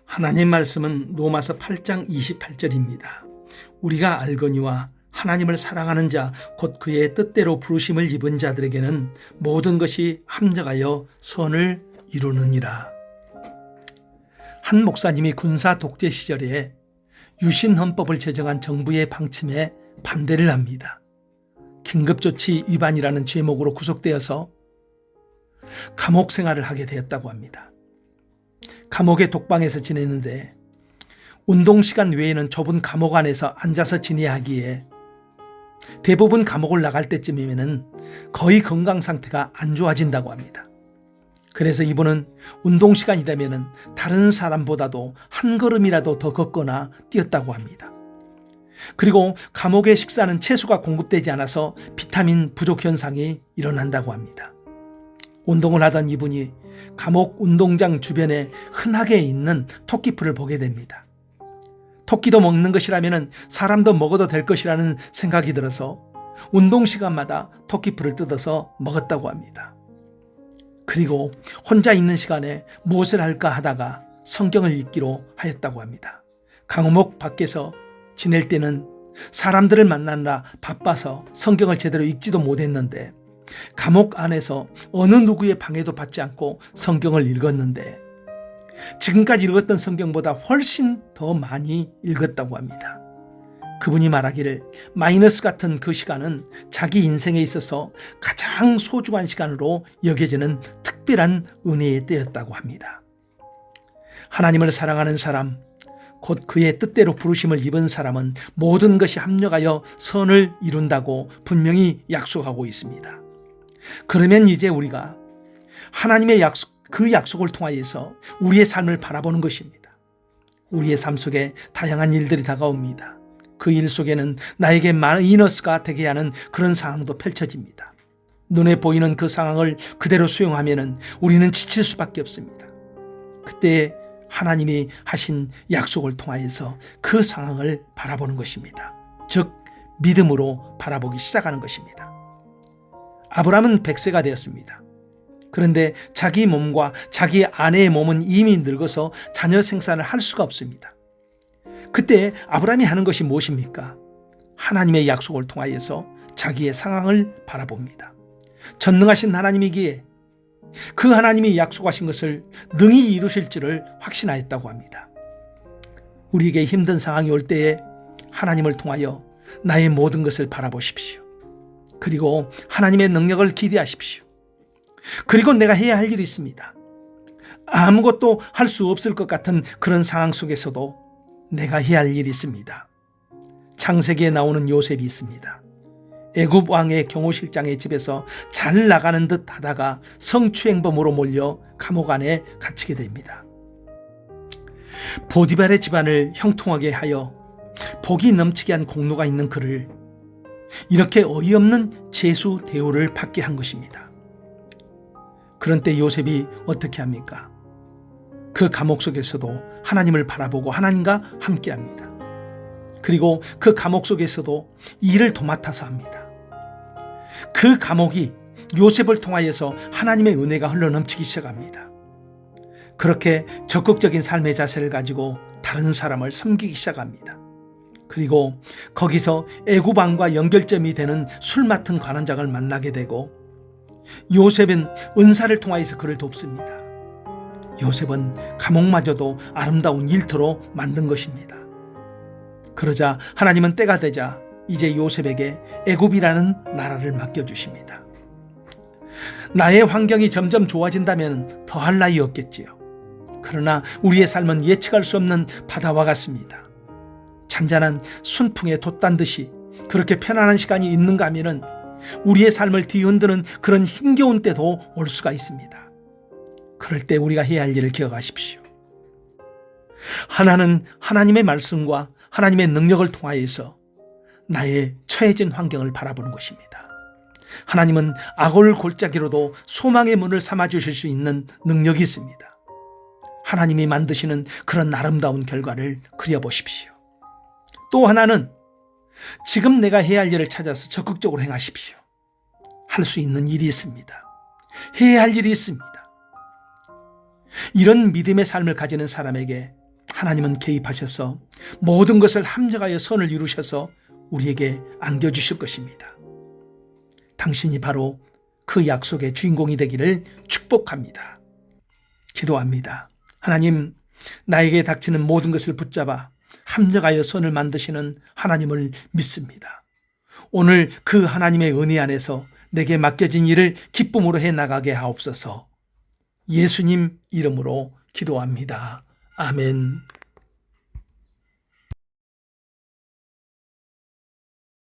하나님 말씀은 로마서 8장 28절입니다. 우리가 알거니와 하나님을 사랑하는 자 곧 그의 뜻대로 부르심을 입은 자들에게는 모든 것이 합력하여 선을 이루느니라. 한 목사님이 군사 독재 시절에 유신헌법을 제정한 정부의 방침에 반대를 합니다. 긴급조치 위반이라는 죄목으로 구속되어서 감옥 생활을 하게 되었다고 합니다. 감옥의 독방에서 지내는데 운동시간 외에는 좁은 감옥 안에서 앉아서 지내야 하기에 대부분 감옥을 나갈 때쯤이면 거의 건강 상태가 안 좋아진다고 합니다. 그래서 이분은 운동시간이 되면 다른 사람보다도 한 걸음이라도 더 걷거나 뛰었다고 합니다. 그리고 감옥의 식사는 채소가 공급되지 않아서 비타민 부족 현상이 일어난다고 합니다. 운동을 하던 이분이 감옥 운동장 주변에 흔하게 있는 토끼풀을 보게 됩니다. 토끼도 먹는 것이라면 사람도 먹어도 될 것이라는 생각이 들어서 운동 시간마다 토끼풀을 뜯어서 먹었다고 합니다. 그리고 혼자 있는 시간에 무엇을 할까 하다가 성경을 읽기로 하였다고 합니다. 감옥 밖에서 지낼 때는 사람들을 만나느라 바빠서 성경을 제대로 읽지도 못했는데 감옥 안에서 어느 누구의 방해도 받지 않고 성경을 읽었는데 지금까지 읽었던 성경보다 훨씬 더 많이 읽었다고 합니다. 그분이 말하기를 마이너스 같은 그 시간은 자기 인생에 있어서 가장 소중한 시간으로 여겨지는 특별한 은혜의 때였다고 합니다. 하나님을 사랑하는 사람, 곧 그의 뜻대로 부르심을 입은 사람은 모든 것이 합력하여 선을 이룬다고 분명히 약속하고 있습니다. 그러면 이제 우리가 하나님의 그 약속을 통하여서 우리의 삶을 바라보는 것입니다. 우리의 삶 속에 다양한 일들이 다가옵니다. 그 일 속에는 나에게 마이너스가 되게 하는 그런 상황도 펼쳐집니다. 눈에 보이는 그 상황을 그대로 수용하면 우리는 지칠 수밖에 없습니다. 그때 하나님이 하신 약속을 통하여서 그 상황을 바라보는 것입니다. 즉 믿음으로 바라보기 시작하는 것입니다. 아브라함은 100세가 되었습니다. 그런데 자기 몸과 자기 아내의 몸은 이미 늙어서 자녀 생산을 할 수가 없습니다. 그때 아브라함이 하는 것이 무엇입니까? 하나님의 약속을 통하여서 자기의 상황을 바라봅니다. 전능하신 하나님이기에 그 하나님이 약속하신 것을 능히 이루실 줄을 확신하였다고 합니다. 우리에게 힘든 상황이 올 때에 하나님을 통하여 나의 모든 것을 바라보십시오. 그리고 하나님의 능력을 기대하십시오. 그리고 내가 해야 할 일이 있습니다. 아무것도 할 수 없을 것 같은 그런 상황 속에서도 내가 해야 할 일이 있습니다. 창세기에 나오는 요셉이 있습니다. 애굽 왕의 경호실장의 집에서 잘 나가는 듯 하다가 성추행범으로 몰려 감옥 안에 갇히게 됩니다. 보디발의 집안을 형통하게 하여 복이 넘치게 한 공로가 있는 그를 이렇게 어이없는 제수 대우를 받게 한 것입니다. 그런 때 요셉이 어떻게 합니까? 그 감옥 속에서도 하나님을 바라보고 하나님과 함께합니다. 그리고 그 감옥 속에서도 일을 도맡아서 합니다. 그 감옥이 요셉을 통하여서 하나님의 은혜가 흘러넘치기 시작합니다. 그렇게 적극적인 삶의 자세를 가지고 다른 사람을 섬기기 시작합니다. 그리고 거기서 애굽 왕과 연결점이 되는 술 맡은 관원장을 만나게 되고 요셉은 은사를 통하여서 그를 돕습니다. 요셉은 감옥마저도 아름다운 일터로 만든 것입니다. 그러자 하나님은 때가 되자 이제 요셉에게 애굽이라는 나라를 맡겨주십니다. 나의 환경이 점점 좋아진다면 더할 나위 없겠지요. 그러나 우리의 삶은 예측할 수 없는 바다와 같습니다. 잔잔한 순풍에 돛단 듯이 그렇게 편안한 시간이 있는가 하면은 우리의 삶을 뒤흔드는 그런 힘겨운 때도 올 수가 있습니다. 그럴 때 우리가 해야 할 일을 기억하십시오. 하나는 하나님의 말씀과 하나님의 능력을 통하여서 나의 처해진 환경을 바라보는 것입니다. 하나님은 악을 골짜기로도 소망의 문을 삼아주실 수 있는 능력이 있습니다. 하나님이 만드시는 그런 아름다운 결과를 그려보십시오. 또 하나는 지금 내가 해야 할 일을 찾아서 적극적으로 행하십시오. 할 수 있는 일이 있습니다. 해야 할 일이 있습니다. 이런 믿음의 삶을 가지는 사람에게 하나님은 개입하셔서 모든 것을 함정하여 선을 이루셔서 우리에게 안겨주실 것입니다. 당신이 바로 그 약속의 주인공이 되기를 축복합니다. 기도합니다. 하나님, 나에게 닥치는 모든 것을 붙잡아 함정하여 선을 만드시는 하나님을 믿습니다. 오늘 그 하나님의 은혜 안에서 내게 맡겨진 일을 기쁨으로 해나가게 하옵소서. 예수님 이름으로 기도합니다. 아멘.